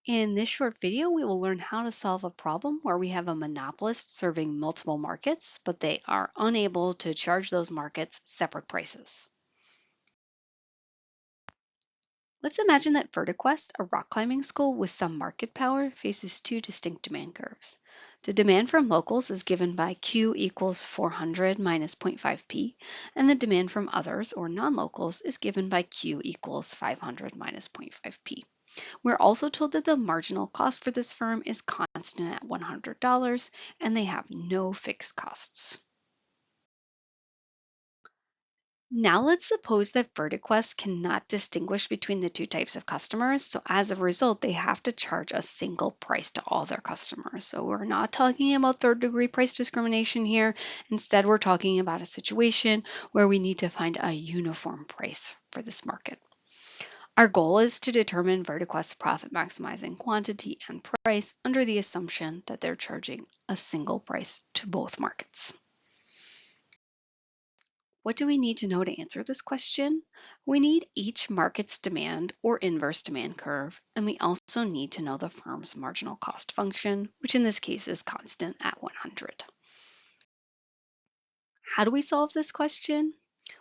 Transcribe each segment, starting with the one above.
In this short video, we will learn how to solve a problem where we have a monopolist serving multiple markets, but they are unable to charge those markets separate prices. Let's imagine that VertiQuest, a rock climbing school with some market power, faces two distinct demand curves. The demand from locals is given by Q equals 400 minus 0.5p, and the demand from others, or non-locals, is given by Q equals 500 minus 0.5p. We're also told that the marginal cost for this firm is constant at $100, and they have no fixed costs. Now let's suppose that VertiQuest cannot distinguish between the two types of customers, so as a result, they have to charge a single price to all their customers. So we're not talking about third-degree price discrimination here. Instead, we're talking about a situation where we need to find a uniform price for this market. Our goal is to determine VertiQuest's profit maximizing quantity and price under the assumption that they're charging a single price to both markets. What do we need to know to answer this question? We need each market's demand or inverse demand curve, and we also need to know the firm's marginal cost function, which in this case is constant at 100. How do we solve this question?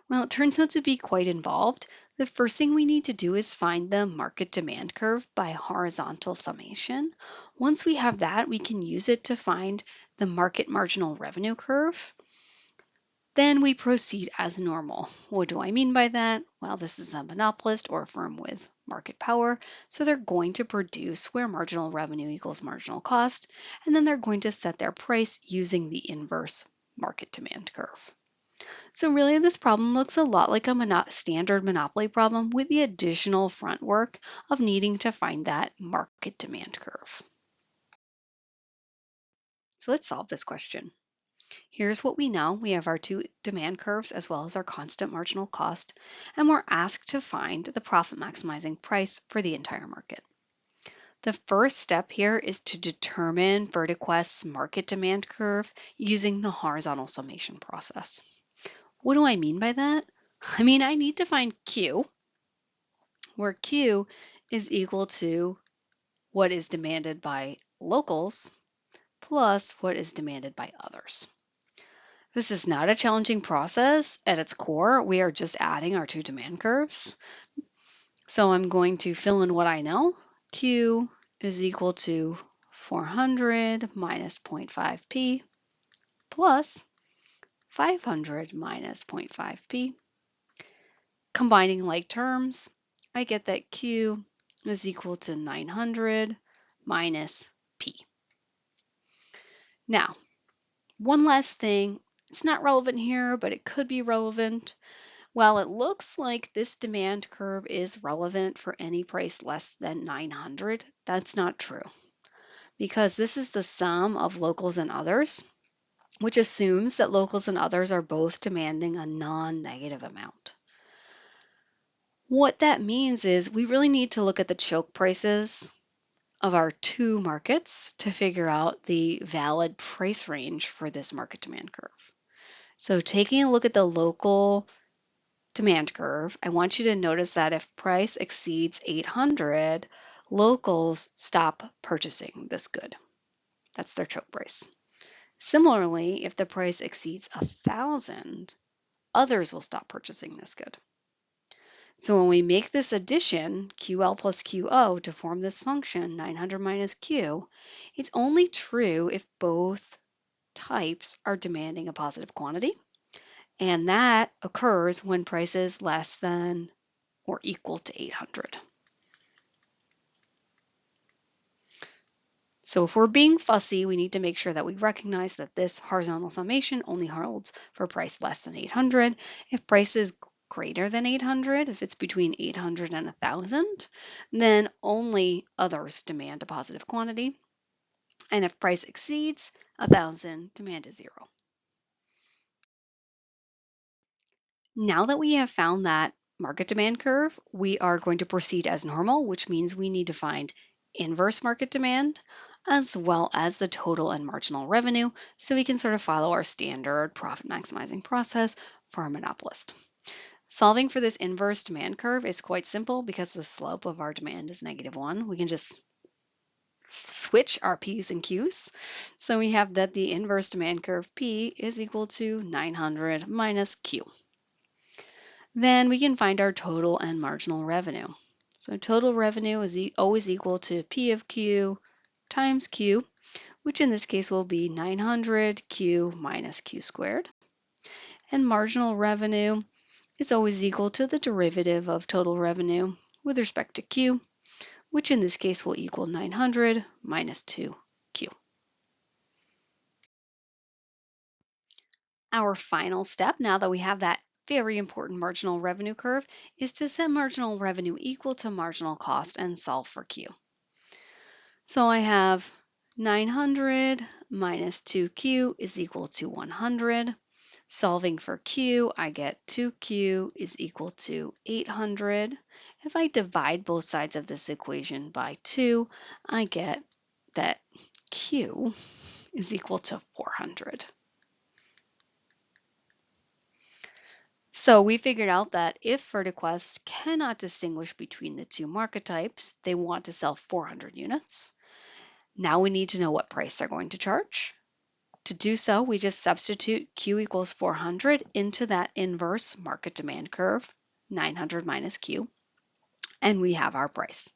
Well, it turns out to be quite involved. The first thing we need to do is find the market demand curve by horizontal summation. Once we have that, we can use it to find the market marginal revenue curve. Then we proceed as normal. What do I mean by that? Well, this is a monopolist or a firm with market power, so they're going to produce where marginal revenue equals marginal cost, and then they're going to set their price using the inverse market demand curve. So really this problem looks a lot like a standard monopoly problem with the additional front work of needing to find that market demand curve. So let's solve this question. Here's what we know. We have our two demand curves as well as our constant marginal cost, and we're asked to find the profit maximizing price for the entire market. The first step here is to determine VertiQuest's market demand curve using the horizontal summation process. What do I mean by that? I mean, I need to find Q, where Q is equal to what is demanded by locals plus what is demanded by others. This is not a challenging process. At its core, we are just adding our two demand curves. So I'm going to fill in what I know. Q is equal to 400 minus 0.5p plus 500 minus 0.5p. Combining like terms, I get that Q is equal to 900 minus P. Now, one last thing. It's not relevant here, but it could be relevant. While it looks like this demand curve is relevant for any price less than 900, that's not true, because this is the sum of locals and others, which assumes that locals and others are both demanding a non-negative amount. What that means is we really need to look at the choke prices of our two markets to figure out the valid price range for this market demand curve. So taking a look at the local demand curve, I want you to notice that if price exceeds 800, locals stop purchasing this good. That's their choke price. Similarly, if the price exceeds 1,000, others will stop purchasing this good. So when we make this addition, QL plus QO, to form this function, 900 minus Q, it's only true if both types are demanding a positive quantity, and that occurs when price is less than or equal to 800. So if we're being fussy, we need to make sure that we recognize that this horizontal summation only holds for price less than 800. If price is greater than 800, if it's between 800 and 1,000, then only others demand a positive quantity. And if price exceeds 1,000, demand is 0. Now that we have found that market demand curve, we are going to proceed as normal, which means we need to find inverse market demand as well as the total and marginal revenue, so we can sort of follow our standard profit maximizing process for a monopolist. Solving for this inverse demand curve is quite simple because the slope of our demand is -1. We can just switch our P's and Q's. So we have that the inverse demand curve P is equal to 900 minus Q. Then we can find our total and marginal revenue. So total revenue is always equal to P of Q times Q, which in this case will be 900 Q minus Q squared. And marginal revenue is always equal to the derivative of total revenue with respect to Q, which in this case will equal 900 minus 2Q. Our final step, now that we have that very important marginal revenue curve, is to set marginal revenue equal to marginal cost and solve for Q. So I have 900 minus 2Q is equal to 100. Solving for Q, I get 2Q is equal to 800. If I divide both sides of this equation by 2, I get that Q is equal to 400. So we figured out that if VertiQuest cannot distinguish between the two market types, they want to sell 400 units. Now we need to know what price they're going to charge. To do so, we just substitute Q equals 400 into that inverse market demand curve, 900 minus Q, and we have our price.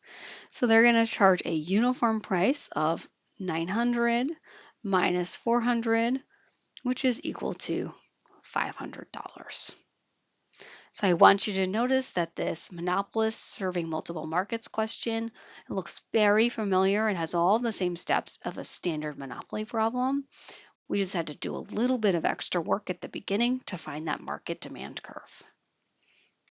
So they're going to charge a uniform price of 900 minus 400, which is equal to $500. So I want you to notice that this monopolist serving multiple markets question looks very familiar. It has all the same steps of a standard monopoly problem. We just had to do a little bit of extra work at the beginning to find that market demand curve.